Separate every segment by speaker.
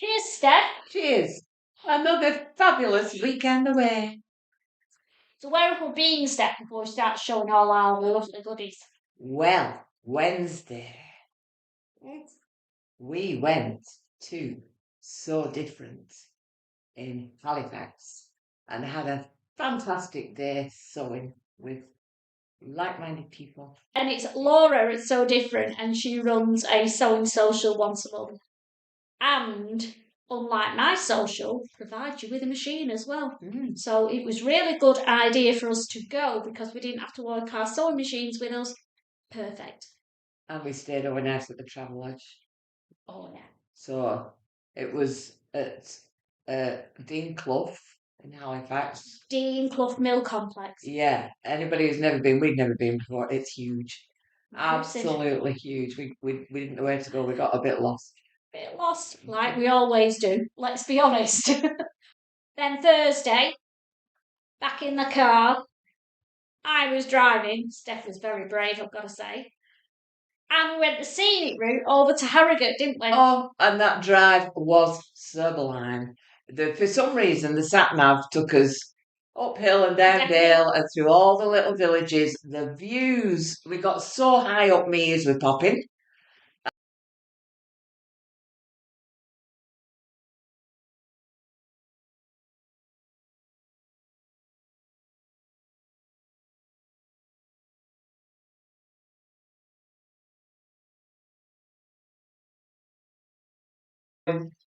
Speaker 1: Cheers, Steph.
Speaker 2: Cheers. Another fabulous weekend away.
Speaker 1: So where have we been, Steph, before we start showing all our lovely goodies?
Speaker 2: Well, Wednesday, we went to Sew Different in Halifax and had a fantastic day sewing with like-minded people.
Speaker 1: And it's Laura at Sew Different, and she runs a sewing social once a month. And unlike my social, provides you with a machine as well. So it was really good idea for us to go because we didn't have to work our sewing machines with us. Perfect.
Speaker 2: And we stayed overnight at the Travel Lodge.
Speaker 1: Oh yeah.
Speaker 2: So it was at Dean Clough in Halifax.
Speaker 1: Dean Clough Mill Complex.
Speaker 2: Yeah, anybody who's never been, we'd never been before. It's huge,
Speaker 1: Massive.
Speaker 2: absolutely huge. We didn't know where to go. We got a bit lost.
Speaker 1: Bit lost, like we always do. Let's be honest. Then Thursday, back in the car. I was driving. Steph was very brave, I've got to say. And we went the scenic route over to Harrogate, didn't we?
Speaker 2: Oh, and that drive was sublime. For some reason, the sat nav took us uphill and down dale and through all the little villages. The views, we got so high up my ears were popping.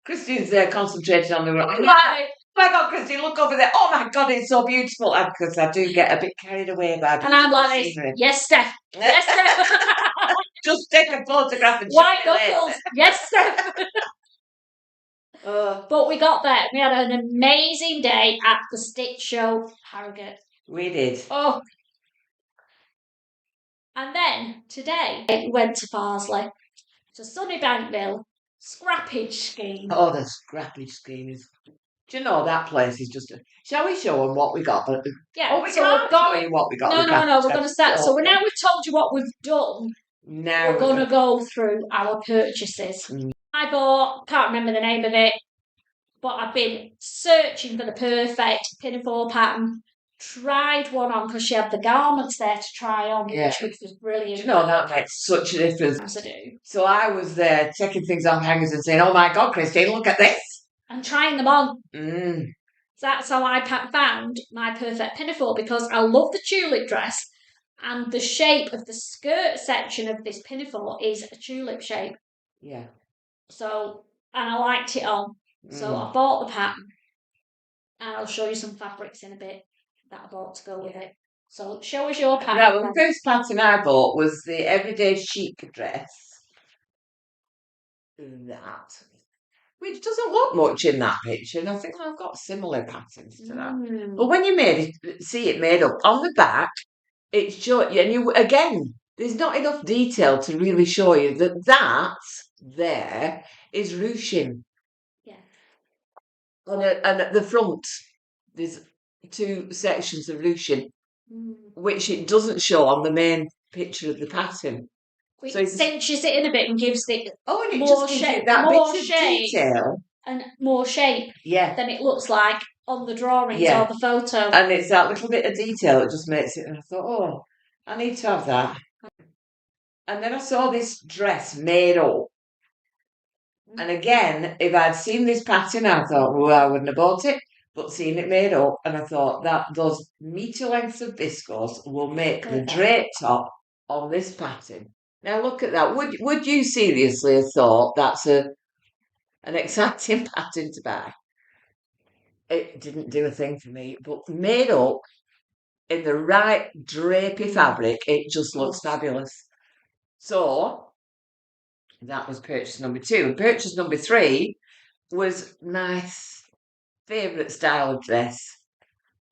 Speaker 2: Christine's there concentrating on the road.
Speaker 1: Right.
Speaker 2: Oh my God, Christine, look over there. Oh my God, it's so beautiful. Because I do get a bit carried away by it.
Speaker 1: And I'm like this. Yes, Steph. Yes, Steph.
Speaker 2: Just take a photograph and
Speaker 1: White knuckles. Yes, Steph. But we got there. We had an amazing day at the Stitch Show, Harrogate.
Speaker 2: We did.
Speaker 1: Oh. And then today we went to Farsley, to Sunnybankville Scrappage scheme.
Speaker 2: Oh, the Scrappage scheme is. Do you know that place is just? Shall we show them what we got? But
Speaker 1: yeah,
Speaker 2: we can't show you what we got.
Speaker 1: No. We're going to start. So now we've told you what we've done.
Speaker 2: Now
Speaker 1: we're going to go through our purchases. I bought. Can't remember the name of it, but I've been searching for the perfect pinafore pattern. Tried one on because she had the garments there to try on, which was brilliant.
Speaker 2: Do you know that makes such a difference?
Speaker 1: Yes, I do.
Speaker 2: So I was there taking things off hangers and saying, "Oh my God, Christine, look at this!"
Speaker 1: And trying them on.
Speaker 2: So
Speaker 1: that's how I found my perfect pinafore because I love the tulip dress, and the shape of the skirt section of this pinafore is a tulip shape.
Speaker 2: Yeah.
Speaker 1: So, and I liked it on. So I bought the pattern, and I'll show you some fabrics in a bit that I bought to go with it. So show us your pattern.
Speaker 2: Right, well, the first pattern I bought was the everyday chic dress. That. Which doesn't look much in that picture, and I think I've got similar patterns to that. But when you see it made up on the back, it's short, and you again, there's not enough detail to really show you that there is ruching.
Speaker 1: Yeah.
Speaker 2: And at the front, there's 2 sections of ruching, which it doesn't show on the main picture of the pattern.
Speaker 1: So it cinches it in a bit and gives it
Speaker 2: and it
Speaker 1: more
Speaker 2: just
Speaker 1: shape,
Speaker 2: that
Speaker 1: more
Speaker 2: bit of
Speaker 1: shape,
Speaker 2: detail
Speaker 1: and more shape.
Speaker 2: Yeah.
Speaker 1: Than it looks like on the drawings or the photo.
Speaker 2: And it's that little bit of detail that just makes it. And I thought, oh, I need to have that. And then I saw this dress made up. And again, if I'd seen this pattern, I thought, well, I wouldn't have bought it. But seeing it made up, and I thought that those metre lengths of viscose will make the drape top on this pattern. Now look at that. Would you seriously have thought that's an exciting pattern to buy? It didn't do a thing for me, but made up in the right drapey fabric, it just looks fabulous. So that was purchase number 2. And purchase number 3 was my favourite style of dress.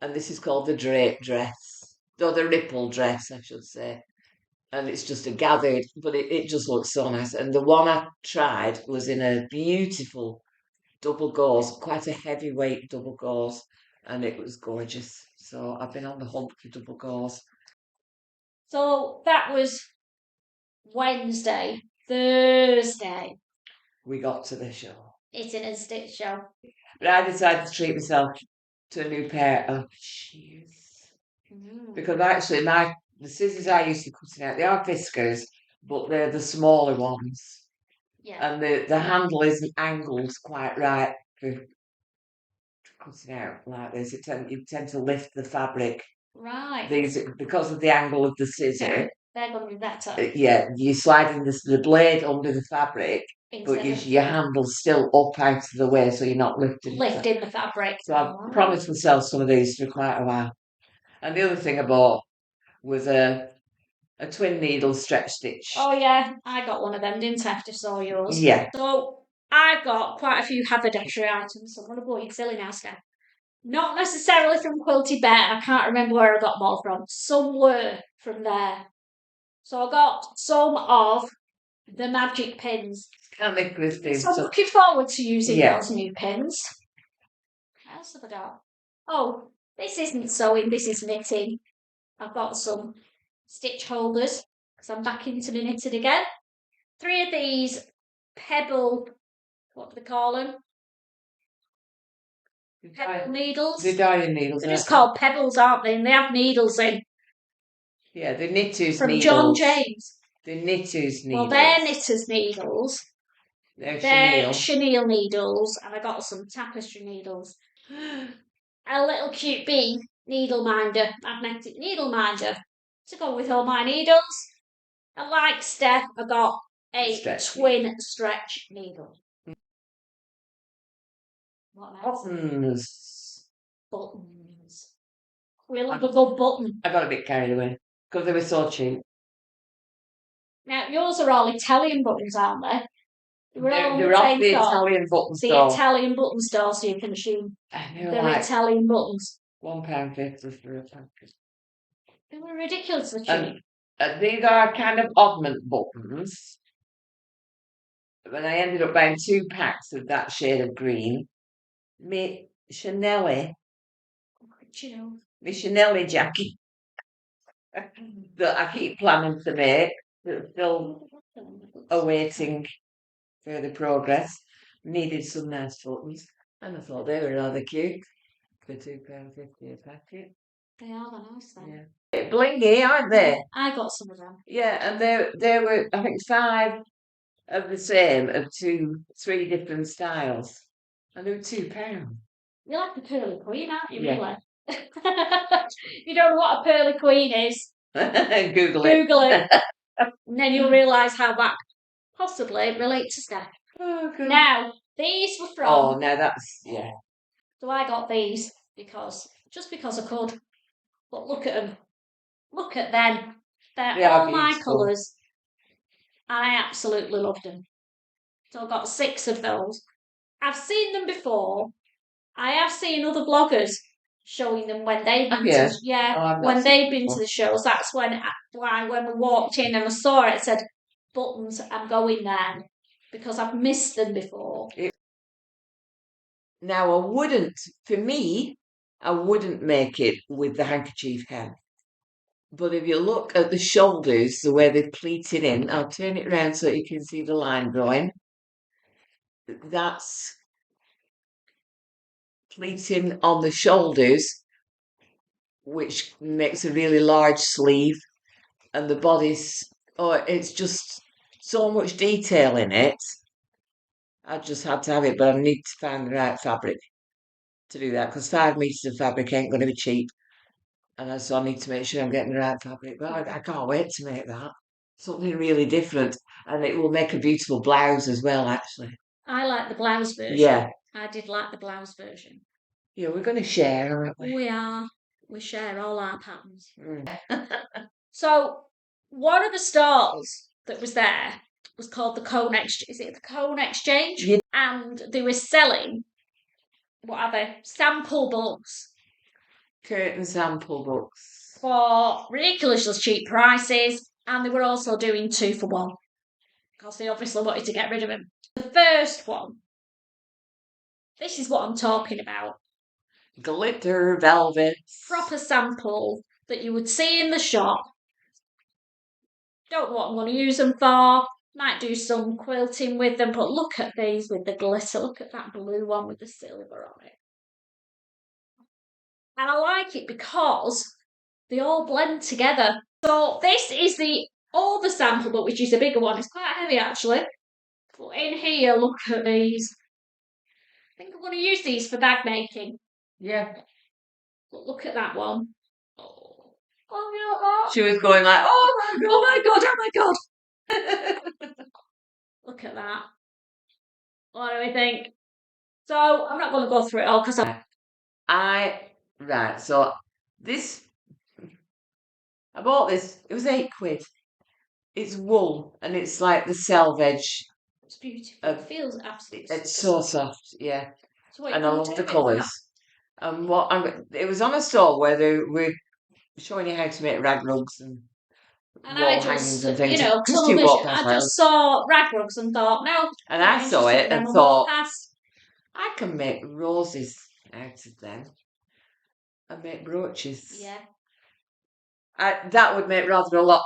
Speaker 2: And this is called the drape dress. Or the ripple dress, I should say. And it's just a gathered, but it just looks so nice. And the one I tried was in a beautiful double gauze, quite a heavyweight double gauze. And it was gorgeous. So I've been on the hunt for double gauze.
Speaker 1: So that was Wednesday. Thursday.
Speaker 2: We got to the show.
Speaker 1: Knitting and stitch show.
Speaker 2: But I decided to treat myself to a new pair of shears. Because actually the scissors I used to cut out, they are Fiskars, but they're the smaller ones.
Speaker 1: Yeah.
Speaker 2: And the handle isn't angled quite right for cutting out like this. You tend to lift the fabric.
Speaker 1: Right.
Speaker 2: Because of the angle of the scissor.
Speaker 1: They're going to be better.
Speaker 2: Yeah, you're sliding the blade under the fabric, but your handle's still up out of the way, so you're not lifting
Speaker 1: the fabric.
Speaker 2: So I've promised myself some of these for quite a while. And the other thing I bought was a twin needle stretch stitch.
Speaker 1: Oh yeah, I got one of them, didn't I? After saw yours.
Speaker 2: Yeah.
Speaker 1: So I've got quite a few haberdashery items, so I'm going to bore you silly now, Steph. Not necessarily from Quilty Bear, I can't remember where I got them all from. Some were from there. So I got some of the magic pins.
Speaker 2: Can't make this.
Speaker 1: So I'm looking forward to using those new pins. What else have I got? Oh, this isn't sewing, this is knitting. I've got some stitch holders because I'm back into the knitting again. 3 of these pebble, what do they call them? Pebble needles.
Speaker 2: The dyeing needles.
Speaker 1: They're just called pebbles, aren't they? And they have needles in.
Speaker 2: Yeah, the knitter's
Speaker 1: from
Speaker 2: needles.
Speaker 1: John James.
Speaker 2: The knitter's needles.
Speaker 1: Well, they're knitter's needles. They're chenille needles, and I got some tapestry needles. A little cute bee needle minder, magnetic needle minder to go with all my needles. And like Steph, I got a twin stretch needle. What else? Buttons. We love a good button.
Speaker 2: I got a bit carried away because they were so cheap.
Speaker 1: Now, yours are all Italian buttons, aren't they?
Speaker 2: They're off the Italian button store.
Speaker 1: The Italian button store, so you can assume they're like Italian buttons.
Speaker 2: £1.50 for a packet.
Speaker 1: They were ridiculously cheap.
Speaker 2: These are kind of oddment buttons. But I ended up buying 2 packs of that shade of green. My Chanel jacket that I keep planning to make, that's still awaiting further progress. Needed some nice buttons, and I thought they were rather cute for £2.50 a packet.
Speaker 1: They are nice then.
Speaker 2: Yeah. Blingy, aren't they?
Speaker 1: I got some of them.
Speaker 2: Yeah, and there were, I think, 5 of the same, of 3 different styles, and they were £2.
Speaker 1: You're like a pearly queen, aren't you, really? If you don't know what a pearly queen is,
Speaker 2: Google it.
Speaker 1: And then you'll realise how that possibly relates to Steph.
Speaker 2: Oh, good.
Speaker 1: Now, these were from...
Speaker 2: Oh, now that's... Yeah.
Speaker 1: So I got these just because I could. But look at them. Look at them. They're all my colours. I absolutely loved them. So I got 6 of those. I've seen them before. I have seen other bloggers showing them when they've been when they've been to the shows. That's when we walked in and I saw it said, buttons, I'm going there because I've missed them before.
Speaker 2: Now I wouldn't make it with the handkerchief hem. But if you look at the shoulders, the way they're pleated in, I'll turn it around so you can see the line going. That's pleating on the shoulders, which makes a really large sleeve, and the bodice, it's just so much detail in it. I just had to have it, but I need to find the right fabric to do that, because 5 metres of fabric ain't going to be cheap, and so I need to make sure I'm getting the right fabric. But I can't wait to make that. Something really different, and it will make a beautiful blouse as well, actually.
Speaker 1: I like the blouse version.
Speaker 2: Yeah.
Speaker 1: I did like the blouse version.
Speaker 2: Yeah, we're going to share, aren't we?
Speaker 1: We are. We share all our patterns. So, one of the stalls that was there was called the Cone Exchange. Is it the Cone Exchange?
Speaker 2: Yeah.
Speaker 1: And they were selling, what are they? Sample books.
Speaker 2: Curtain sample books.
Speaker 1: For ridiculously cheap prices. And they were also doing 2 for 1. Because they obviously wanted to get rid of them. The first one. This is what I'm talking about.
Speaker 2: Glitter velvet.
Speaker 1: Proper sample that you would see in the shop. Don't know what I'm going to use them for. Might do some quilting with them, but look at these with the glitter. Look at that blue one with the silver on it. And I like it because they all blend together. So this is the older sample, but which is the bigger one. It's quite heavy actually. But in here, look at these. I think I'm going to use these for bag making.
Speaker 2: Yeah.
Speaker 1: But look at that one. Oh,
Speaker 2: she was going like, oh
Speaker 1: my god, oh my god. Look at that. What do we think? So I'm not going to go through it all because
Speaker 2: right. So this, I bought this. It was £8. It's wool and it's like the selvage.
Speaker 1: It's beautiful. It feels absolutely.
Speaker 2: It's so soft, yeah.
Speaker 1: So
Speaker 2: and I love the colours. And it was on a store where they were showing you how to make rag rugs and wall hangings and things.
Speaker 1: I just saw rag rugs and thought, no.
Speaker 2: And I saw it and thought, I can make roses out of them and make brooches.
Speaker 1: Yeah.
Speaker 2: That would make rather a lot.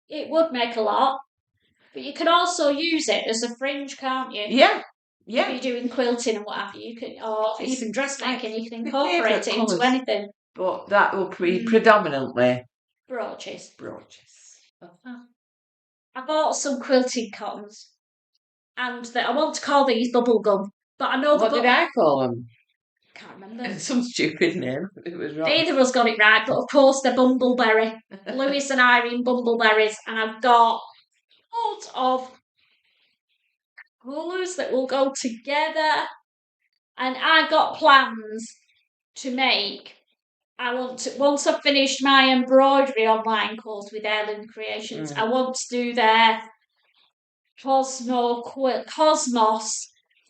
Speaker 1: It would make a lot. But you can also use it as a fringe, can't you?
Speaker 2: Yeah. Yeah.
Speaker 1: If you're doing quilting and what have you, or even dressmaking, you can incorporate it into anything.
Speaker 2: But that will be predominantly
Speaker 1: brooches.
Speaker 2: Uh-huh.
Speaker 1: I bought some quilted cottons, and I want to call these bubble gum, but I know
Speaker 2: what did I call them?
Speaker 1: Can't remember.
Speaker 2: Some stupid name. It was wrong.
Speaker 1: Neither of us got it right, but of course they're bumbleberry. Lewis and Irene bumbleberries, and I've got lots of colours that will go together. And I've got plans to make. Once I've finished my embroidery online course with Heirloom Creations, I want to do their Cosmos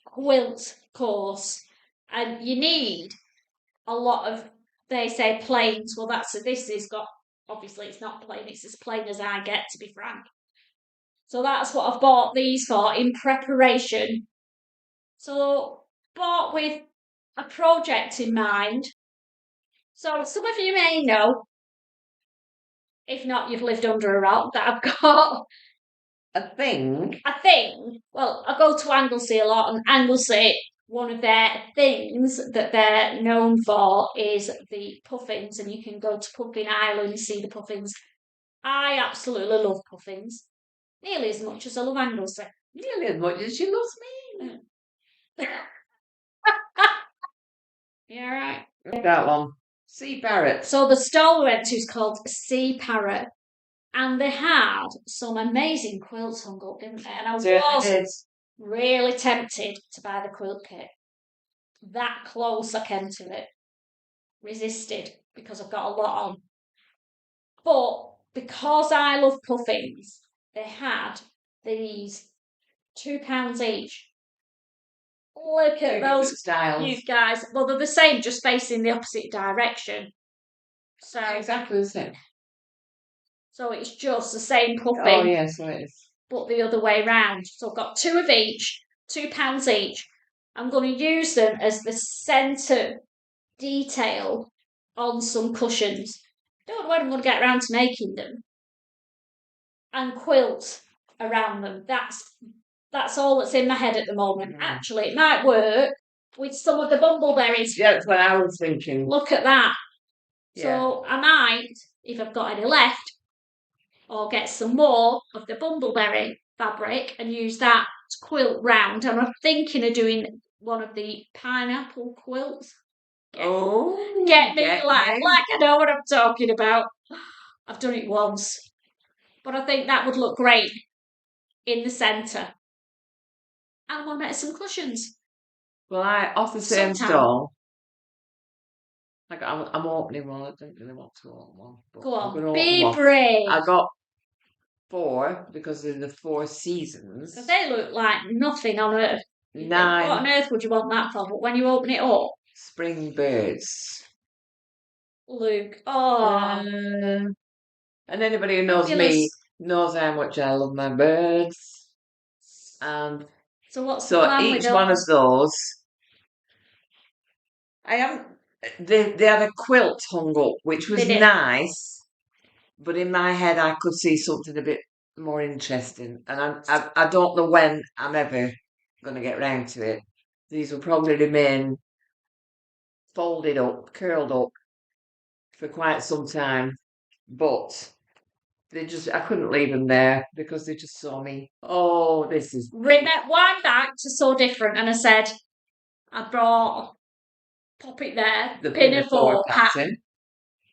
Speaker 1: quilt course. And you need a lot of, they say plains. Well, this has got, obviously it's not plain, it's as plain as I get, to be frank. So that's what I've bought these for in preparation. So, bought with a project in mind. So some of you may know, if not, you've lived under a rock, that I've got
Speaker 2: a thing.
Speaker 1: Well, I go to Anglesey a lot, and Anglesey, one of their things that they're known for is the puffins, and you can go to Puffin Island and see the puffins. I absolutely love puffins, nearly as much as I love Anglesey.
Speaker 2: Nearly as much as she loves me.
Speaker 1: Yeah, right.
Speaker 2: That one. Sea Parrot.
Speaker 1: So the stall we went to is called Sea Parrot, and they had some amazing quilts hung up, didn't they? And I was really tempted to buy the quilt kit. That close I came to it. Resisted because I've got a lot on. But because I love puffins, they had these £2 each. Look at those
Speaker 2: styles.
Speaker 1: You guys. Well, they're the same, just facing the opposite direction. So
Speaker 2: exactly the same.
Speaker 1: So it's just the same puffin.
Speaker 2: Oh yeah, so it is.
Speaker 1: But the other way round. So I've got 2 of each, £2 each. I'm going to use them as the centre detail on some cushions. Don't know when I'm going to get around to making them. And quilt around them. That's all that's in my head at the moment. Actually, it might work with some of the bumbleberries.
Speaker 2: Yeah, that's what I was thinking.
Speaker 1: Look at that. Yeah. So I might, if I've got any left, or get some more of the bumbleberry fabric and use that to quilt round. And I'm thinking of doing one of the pineapple quilts. Get me like I know what I'm talking about. I've done it once. But I think that would look great in the centre. And I want to make some cushions.
Speaker 2: Well, off the same stall. I'm opening one. I don't really want to open one.
Speaker 1: Go on, be brave.
Speaker 2: I got 4 because they're the 4 seasons.
Speaker 1: Because they look like nothing on earth.
Speaker 2: 9.
Speaker 1: What on earth would you want that for? But when you open it up,
Speaker 2: spring birds.
Speaker 1: Luke, oh.
Speaker 2: And anybody who knows me knows how much I love my birds. And
Speaker 1: so what's the plan
Speaker 2: each one of those. They had a quilt hung up, which was nice, but in my head I could see something a bit more interesting. And I don't know when I'm ever going to get round to it. These will probably remain folded up, curled up for quite some time. But I couldn't leave them there because they just saw me. Oh, this is...
Speaker 1: Wind back to Sew Different, and I said, I brought, pop it there,
Speaker 2: the
Speaker 1: pinafore
Speaker 2: pattern.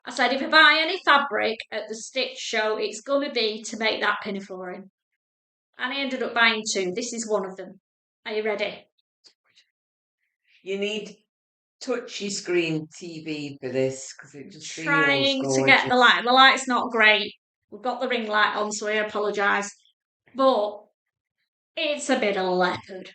Speaker 1: I said, if I buy any fabric at the Stitch Show, it's going to be to make that pinafore in. And I ended up buying 2. This is one of them. Are you ready?
Speaker 2: You need touchy screen TV for this because it just
Speaker 1: Trying
Speaker 2: feels
Speaker 1: to
Speaker 2: gorgeous.
Speaker 1: get the light. The light's not great. We've got the ring light on, so I apologise. But it's a bit of leopard.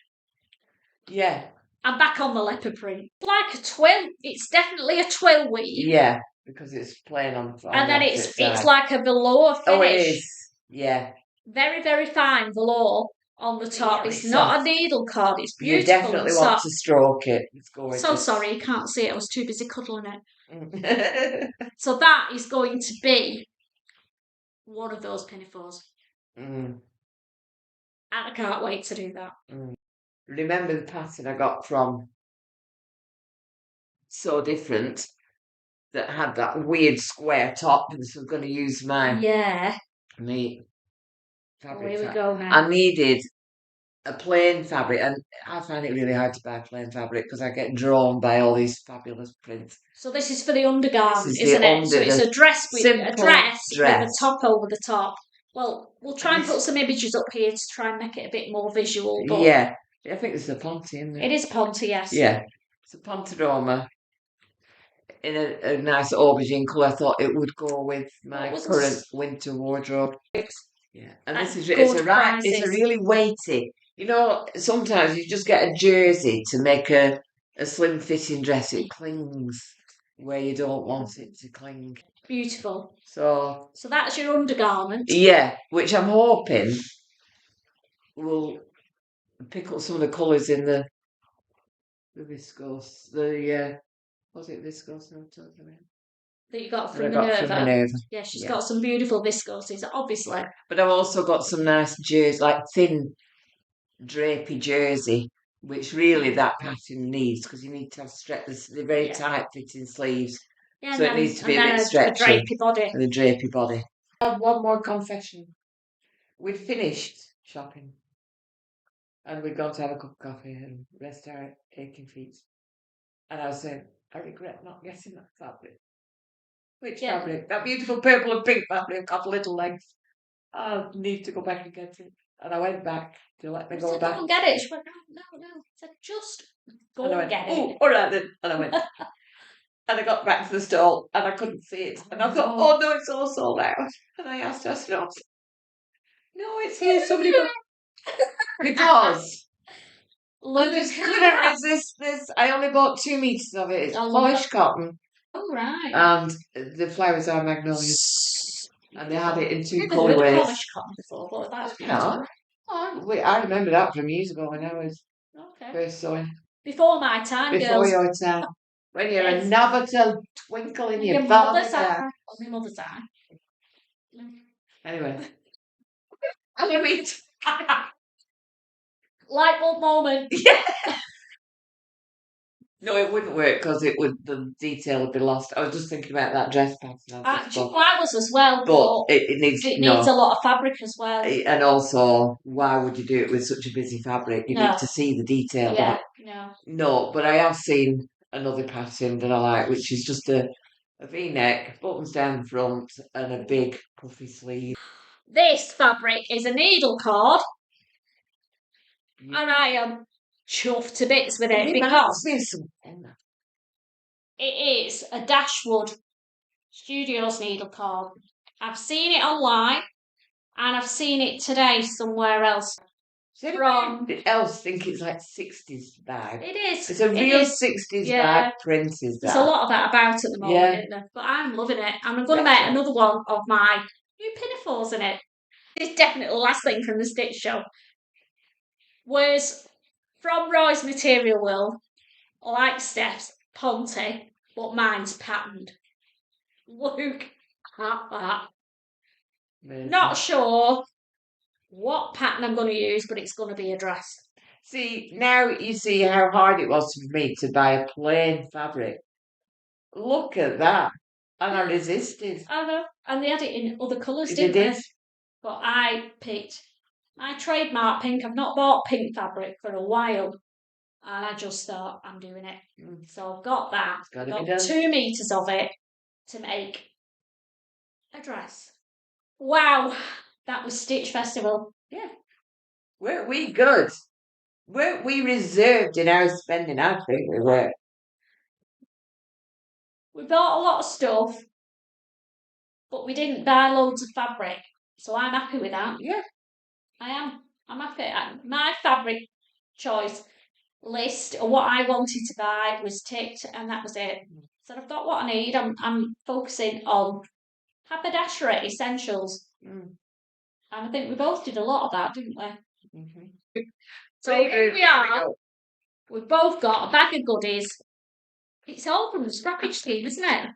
Speaker 2: Yeah.
Speaker 1: I'm back on the leopard print. Like a twill. It's definitely a twill weave.
Speaker 2: Yeah, because it's plain on
Speaker 1: and then it's like a velour finish.
Speaker 2: Oh, it is. Yeah.
Speaker 1: Very, very fine velour on the top.
Speaker 2: Really
Speaker 1: it's not a needle cord. It's beautiful.
Speaker 2: You definitely want to stroke it. It's gorgeous.
Speaker 1: So sorry, you can't see it. I was too busy cuddling it. So that is going to be one of those pinafores. And I can't wait to do that.
Speaker 2: Remember the pattern I got from Sew Different that had that weird square top, and so I'm going to use mine.
Speaker 1: Yeah.
Speaker 2: Me fabric.
Speaker 1: Here we go now.
Speaker 2: I needed a plain fabric, and I find it really hard to buy plain fabric because I get drawn by all these fabulous prints.
Speaker 1: So this is for the undergarment, isn't it? So it's a dress with a dress with a top over the top. Well, we'll try and put some images up here to try and make it a bit more visual. But
Speaker 2: yeah, I think this is a ponte, isn't it?
Speaker 1: It is a ponte, yes.
Speaker 2: Yeah, it's a ponteroma in a nice aubergine colour. I thought it would go with my current winter wardrobe. Yeah, and this is it's a really weighty. You know, sometimes you just get a jersey to make a slim fitting dress. It clings where you don't want it to cling.
Speaker 1: Beautiful.
Speaker 2: So
Speaker 1: that's your undergarment.
Speaker 2: Yeah, which I'm hoping will pick up some of the colours in the viscose. Was it viscose? No,
Speaker 1: that you got from Minerva. Yeah, she's got some beautiful viscoses, obviously.
Speaker 2: But I've also got some nice jersey, like thin drapey jersey, which really that pattern needs because you need to have the very tight fitting sleeves. Yeah, so it needs to be a bit stretchy.
Speaker 1: A drapey body.
Speaker 2: And a drapey body. I have one more confession. We'd finished shopping and we'd gone to have a cup of coffee and rest our aching feet. And I was saying, I regret not getting that fabric. Which fabric? That beautiful purple and pink fabric got little legs. I need to go back and get it. And I went back to let me go back.
Speaker 1: Go and get it. She went, no. I said, just go and get it.
Speaker 2: Oh, all right then. And I went. And I got back to the stall and I couldn't see it. And I thought, oh no, it's all sold out. And I asked her, no, it's here. Somebody got because I just couldn't resist this. I only bought 2 meters of it. It's polished cotton.
Speaker 1: Oh, right.
Speaker 2: And the flowers are magnolias. And they had it in 2 colourways.
Speaker 1: Polished cotton before, but that's beautiful.
Speaker 2: I remember that from years ago when I was first sewing.
Speaker 1: Before my time,
Speaker 2: Before your time. When you're a novice twinkle in your father's eye.
Speaker 1: My mother's eye.
Speaker 2: Anyway.
Speaker 1: Light bulb moment.
Speaker 2: Yeah. No, it wouldn't work because the detail would be lost. I was just thinking about that dress pattern.
Speaker 1: Actually, I was as well,
Speaker 2: but it needs
Speaker 1: a lot of fabric as well.
Speaker 2: And also, why would you do it with such a busy fabric? You need to see the detail.
Speaker 1: Yeah,
Speaker 2: no, but I have seen another pattern that I like, which is just a V-neck, buttons down the front, and a big puffy sleeve.
Speaker 1: This fabric is a needle cord, and I am chuffed to bits with it because it is a Dashwood Studios needle cord. I've seen it online, and I've seen it today somewhere else.
Speaker 2: Else think it's like 60s bag.
Speaker 1: It is.
Speaker 2: It's a real 60s bag print, is that?
Speaker 1: There's a lot of that about at the moment, isn't there? But I'm loving it. And I'm going to make another one of my new pinafores in it. This is definitely the last thing from the Stitch Show. Was from Roy's Material World, like Steph's, ponte, but mine's patterned. Look at that. Amazing. Not sure what pattern I'm going to use, but it's going to be a dress.
Speaker 2: See, now you see how hard it was for me to buy a plain fabric. Look at that. And I resisted.
Speaker 1: I know. And they had it in other colours,
Speaker 2: They
Speaker 1: didn't
Speaker 2: did.
Speaker 1: they? But I picked my trademark pink. I've not bought pink fabric for a while. And I just thought, I'm doing it. So I've got that.
Speaker 2: It's gotta
Speaker 1: I've
Speaker 2: be
Speaker 1: got
Speaker 2: done.
Speaker 1: 2 metres of it to make a dress. Wow. That was Stitch Festival.
Speaker 2: Yeah. Weren't we good? Weren't we reserved in our spending? I think we were.
Speaker 1: We bought a lot of stuff, but we didn't buy loads of fabric. So I'm happy with that.
Speaker 2: Yeah.
Speaker 1: I am. I'm happy. My fabric choice list or what I wanted to buy was ticked, and that was it. So I've got what I need. I'm focusing on haberdashery essentials, and I think we both did a lot of that, didn't we?
Speaker 2: Mm-hmm.
Speaker 1: So here we are. We've both got a bag of goodies. It's all from the Scrappage scheme, isn't it?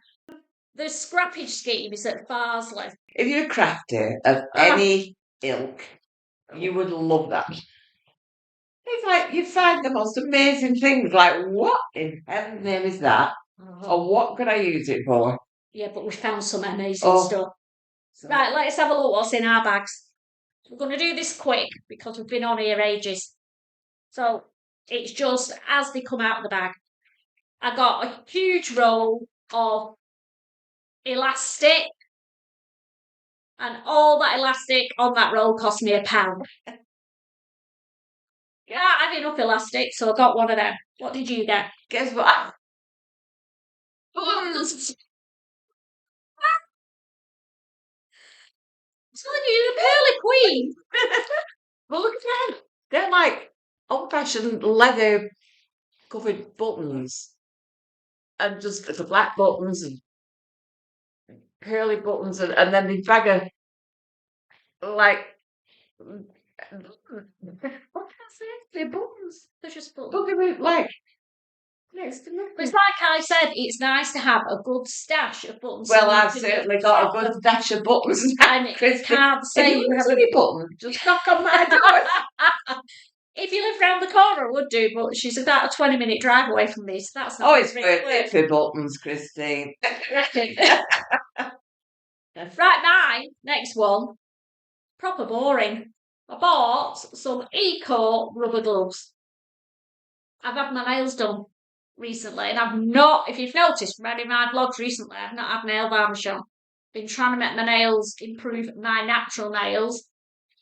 Speaker 1: The Scrappage scheme is at Farsley.
Speaker 2: If you're a crafter of any ilk, you would love that. It's like you find the most amazing things. Like, what in heaven's name is that? Or what could I use it for?
Speaker 1: Yeah, but we found some amazing stuff. Right, let's have a look what's in our bags. We're going to do this quick because we've been on here ages. So it's just as they come out of the bag. I got a huge roll of elastic, and all that elastic on that roll cost me £1. Yeah, I had enough elastic, so I got one of them. What did you get?
Speaker 2: Guess what? Buttons.
Speaker 1: I'm telling you, the pearly queen.
Speaker 2: But look at them. They're like old-fashioned leather covered buttons. And just the black buttons and curly buttons and then the bag of like what can I say? They're buttons.
Speaker 1: They're just buttons.
Speaker 2: Look at it like next to nothing.
Speaker 1: It's like I said, it's nice to have a good stash of buttons.
Speaker 2: Well, I've certainly got a good stash of buttons.
Speaker 1: And can't say
Speaker 2: you have any button. Just knock on my door.
Speaker 1: If you live round the corner, I would do, but she's about a 20-minute drive away from me, so that's not.
Speaker 2: Oh, it's worth it for buttons, Christine.
Speaker 1: Right, my next one, proper boring. I bought some eco rubber gloves. I've had my nails done recently, and I've not, if you've noticed from any of my vlogs recently, I've not had nail varnish on. Been trying to make my nails improve my natural nails,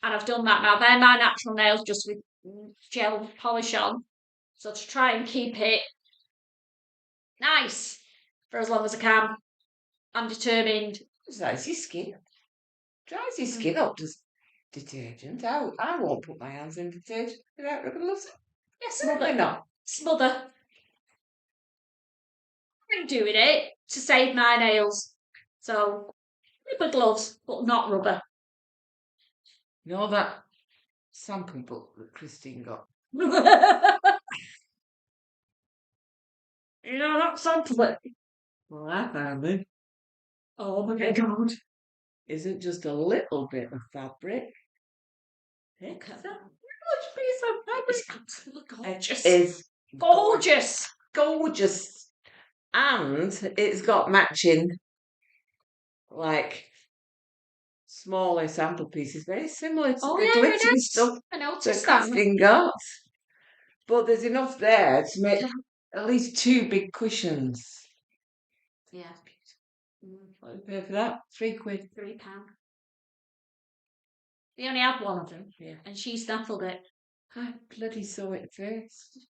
Speaker 1: and I've done that now. They're my natural nails just with gel polish on. So to try and keep it nice for as long as I can, I'm determined.
Speaker 2: Dries your skin. Dries your skin up, just detergent. I won't put my hands in detergent without rubber gloves.
Speaker 1: Yes,
Speaker 2: Certainly not.
Speaker 1: Smother. I'm doing it to save my nails. So, rubber gloves, but not rubber.
Speaker 2: You know that sample book that Christine got?
Speaker 1: You know that sample book?
Speaker 2: Well, I found it.
Speaker 1: Oh my God.
Speaker 2: Isn't just a little bit of fabric.
Speaker 1: Look at that.
Speaker 2: Which piece of fabric?
Speaker 1: It's absolutely gorgeous.
Speaker 2: It's
Speaker 1: gorgeous.
Speaker 2: Gorgeous. And it's got matching, like, smaller sample pieces, very similar to the glittery stuff
Speaker 1: I noticed
Speaker 2: that
Speaker 1: that.
Speaker 2: Christine got. But there's enough there to make at least 2 big cushions.
Speaker 1: Yeah.
Speaker 2: What did you pay for that? £3.
Speaker 1: £3. They only had one of them, and she snaffled it.
Speaker 2: I bloody saw it first.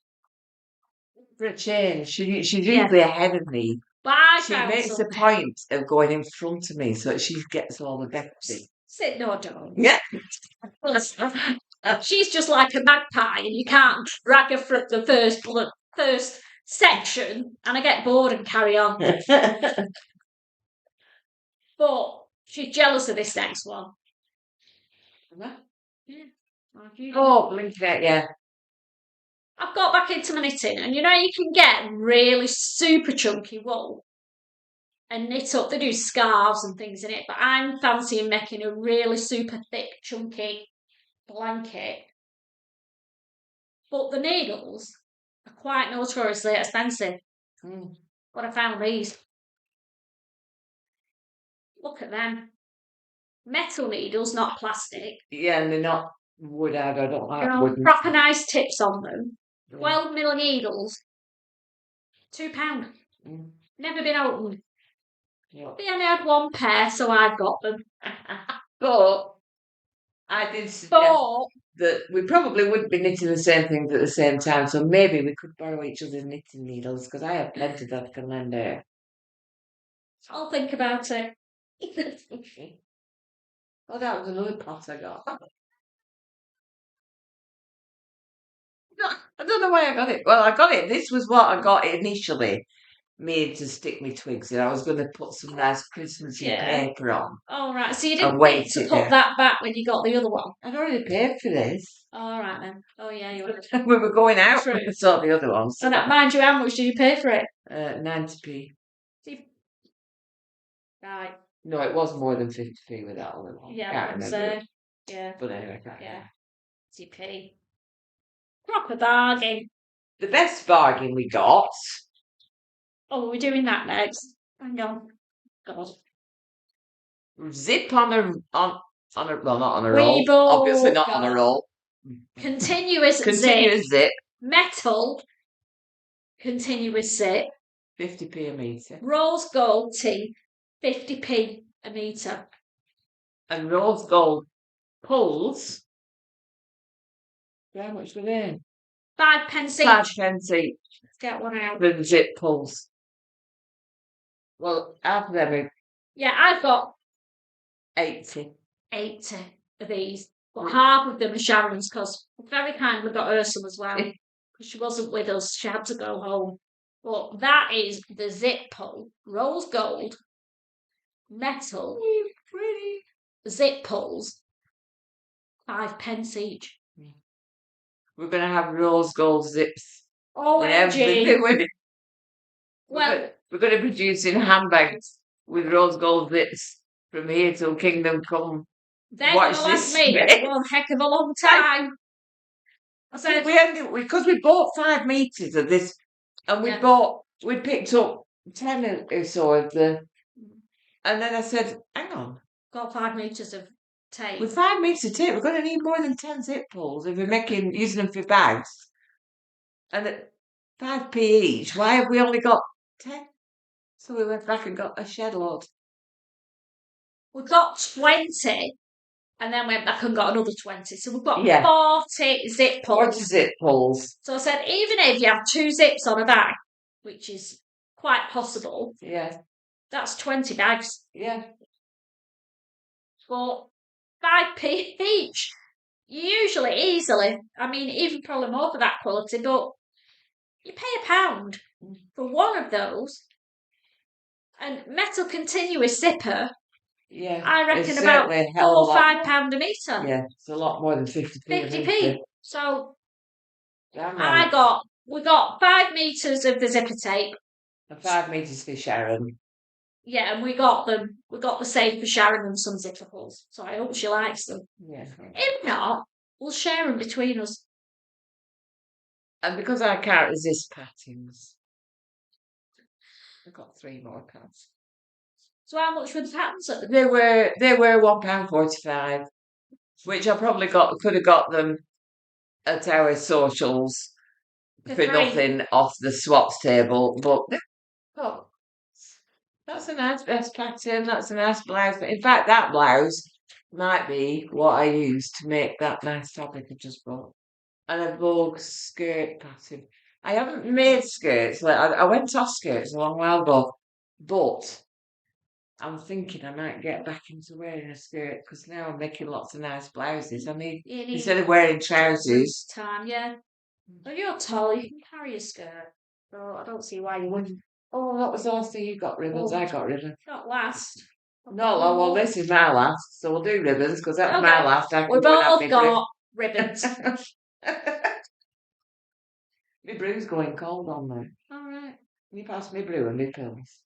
Speaker 2: For a change, she's usually ahead of me.
Speaker 1: But I
Speaker 2: She
Speaker 1: found
Speaker 2: makes
Speaker 1: something.
Speaker 2: a point of going in front of me so that she gets all the best.
Speaker 1: Sit, no, don't.
Speaker 2: Yeah.
Speaker 1: She's just like a magpie, and you can't drag her from the first section, and I get bored and carry on. But she's jealous of this next one. Yeah.
Speaker 2: Oh, blinking at you.
Speaker 1: I've got back into my knitting, and you know you can get really super chunky wool and knit up. They do scarves and things in it, but I'm fancying making a really super thick, chunky blanket. But the needles are quite notoriously expensive. But I found these. Look at them. Metal needles, not plastic.
Speaker 2: Yeah, and they're not wood. I don't like wood.
Speaker 1: Proper nice tips on them. 12mm needles. £2. Never been opened.
Speaker 2: Yep.
Speaker 1: They only had one pair, so I've got them.
Speaker 2: But I did suggest that we probably wouldn't be knitting the same things at the same time, so maybe we could borrow each other's knitting needles, because I have plenty that I can lend her.
Speaker 1: I'll think about it.
Speaker 2: Oh, that was another pot I got. I don't know why I got it. Well, I got it. This was what I got initially made to stick my twigs in. I was going to put some nice Christmassy paper on.
Speaker 1: Oh, right. So you didn't wait to put that back when you got the other one?
Speaker 2: I'd already paid for this.
Speaker 1: All right, then. Oh, yeah, you would.
Speaker 2: We were going out when we saw the other ones.
Speaker 1: And mind you, how much did you pay for it?
Speaker 2: 90p.
Speaker 1: Right.
Speaker 2: No, it was more than 50p with that other one.
Speaker 1: Yeah,
Speaker 2: can't remember.
Speaker 1: Yeah.
Speaker 2: But anyway, I can't.
Speaker 1: Yeah. 50p. Proper bargain.
Speaker 2: The best bargain we got.
Speaker 1: Oh, we're doing that next. Hang on. God.
Speaker 2: Zip on a well, not on a roll. Obviously not on a roll.
Speaker 1: Continuous
Speaker 2: zip.
Speaker 1: Metal. Continuous zip.
Speaker 2: 50p a metre.
Speaker 1: Rose gold tea. 50p a metre.
Speaker 2: And rose gold pulls. How much were they?
Speaker 1: 5p each.
Speaker 2: 5p each.
Speaker 1: Let's get one out.
Speaker 2: The zip pulls. Well, half of them are...
Speaker 1: Yeah, I've got
Speaker 2: 80.
Speaker 1: 80 of these. But half of them are Sharon's, because very kindly got her some as well. Because she wasn't with us. She had to go home. But that is the zip pull. Rose gold. Metal.
Speaker 2: Pretty.
Speaker 1: Zip pulls. 5p each.
Speaker 2: We're going to have rose gold zips.
Speaker 1: Oh, everything with it.
Speaker 2: Well, we're going to be producing handbags with rose gold zips from here till Kingdom Come.
Speaker 1: They're going to last me one heck of a long time.
Speaker 2: I said because we bought 5 meters of this, and we picked up 10 or so of the, and then I said, hang on,
Speaker 1: got 5 meters of tape.
Speaker 2: With 5 meters of tape, we're going to need more than 10 zip pulls if we're using them for bags. And at 5p each, why have we only got 10? So we went back and got a shed load.
Speaker 1: We got 20, and then went back and got another 20. So we've got 40 zip pulls.
Speaker 2: 40 zip pulls.
Speaker 1: So I said, even if you have 2 zips on a bag, which is quite possible, that's 20 bags.
Speaker 2: Yeah.
Speaker 1: But 5p each, usually easily. I mean, even probably more for that quality, but you pay £1 for one of those. And metal continuous zipper, I reckon about £4 or £5 a metre.
Speaker 2: Yeah, it's a lot more than 50p.
Speaker 1: 50p. So we got 5 metres of the zipper tape.
Speaker 2: And 5 metres for Sharon.
Speaker 1: Yeah, and we got the same for Sharon and some zipper pulls. So I hope she likes them.
Speaker 2: Yeah.
Speaker 1: If not, we'll share them between us.
Speaker 2: And because I can't resist patterns, I've got 3 more pads.
Speaker 1: So how much were the patterns at the
Speaker 2: They were £1.45, which I probably could have got them at our socials for nothing off the swaps table. But that's a nice vest pattern. That's a nice blouse. In fact, that blouse might be what I use to make that nice fabric I just bought. And a Vogue skirt pattern. I haven't made skirts. I went off skirts a long while ago, but I'm thinking I might get back into wearing a skirt because now I'm making lots of nice blouses. I need instead of wearing trousers.
Speaker 1: Oh, you're tall. You can carry a skirt. So I don't see why you wouldn't.
Speaker 2: Oh, that was the last thing you got ribbons. I got ribbons.
Speaker 1: Not last.
Speaker 2: No, well, this is my last, so we'll do ribbons because that's my last.
Speaker 1: We've both got ribbons.
Speaker 2: My brew's going cold on there.
Speaker 1: All right.
Speaker 2: Can you pass me brew and me pills?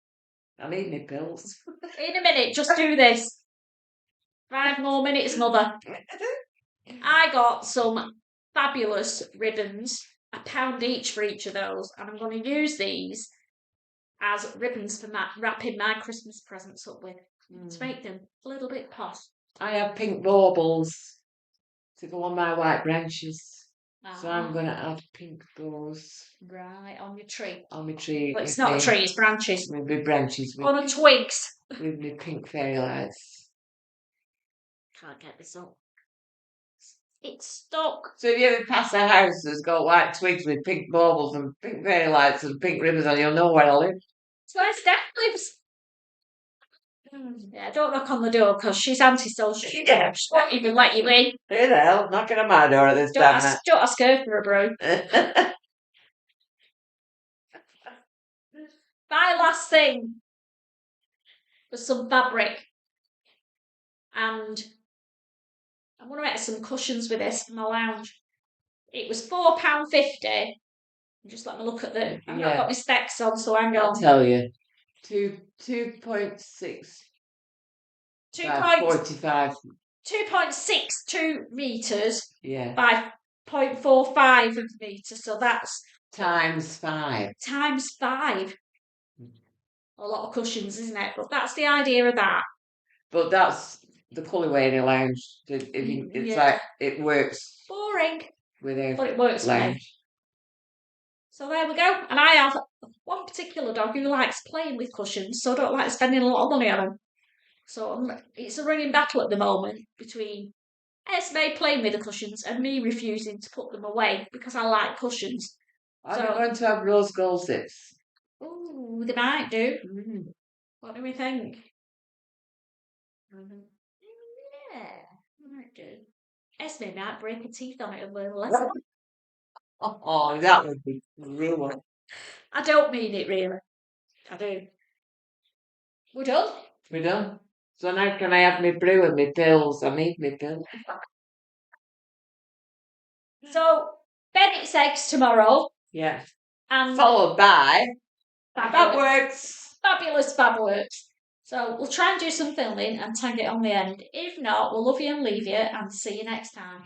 Speaker 2: I need me pills.
Speaker 1: In a minute, just do this. 5 more minutes, mother. I got some fabulous ribbons, £1 each for each of those, and I'm going to use these as ribbons for wrapping my Christmas presents up with to make them a little bit posh.
Speaker 2: I have pink baubles to go on my white branches. So I'm going to add pink bows.
Speaker 1: Right, on your tree.
Speaker 2: On my tree.
Speaker 1: But it's not a tree, it's branches.
Speaker 2: With my branches.
Speaker 1: On the twigs.
Speaker 2: With my pink fairy lights.
Speaker 1: Can't get this up. It's stuck.
Speaker 2: So if you ever pass a house that's got white twigs with pink baubles and pink fairy lights and pink ribbons on, you'll know where I live.
Speaker 1: So where Steph lives. Yeah, don't knock on the door because she's antisocial.
Speaker 2: Yeah.
Speaker 1: She won't even let you in.
Speaker 2: Who the hell? Knocking on my door at this time.
Speaker 1: Don't ask her for a brew. My last thing was some fabric. And I'm going to make some cushions with this for my lounge. It was £4.50. Just let me look at the... I've not got my specs on, so hang on.
Speaker 2: I'll tell you. 2.6 2.45
Speaker 1: 2.62 metres
Speaker 2: by
Speaker 1: 0.45 of a metre, so that's
Speaker 2: times 5.
Speaker 1: Times 5. A lot of cushions, isn't it? But that's the idea of that. But
Speaker 2: that's the colourway in a lounge. It's like it works.
Speaker 1: Boring.
Speaker 2: With a
Speaker 1: but it works lounge. For me. So there we go. And I have one particular dog who likes playing with cushions, so I don't like spending a lot of money on them. So it's a running battle at the moment between Esme playing with the cushions and me refusing to put them away because I like cushions.
Speaker 2: I'm going to have rose gold zips.
Speaker 1: Ooh, they might do. What do we think? Yeah, might do. Esme might break her teeth on it a little less.
Speaker 2: Oh, that would be rude.
Speaker 1: I don't mean it really. I do. We're done.
Speaker 2: We're done. So now can I have my brew and my pills? I need my pills.
Speaker 1: So, Bennett's eggs tomorrow.
Speaker 2: Yeah.
Speaker 1: And
Speaker 2: followed by
Speaker 1: Fabworks. Fabulous Fabworks. So we'll try and do some filming and tag it on the end. If not, we'll love you and leave you and see you next time.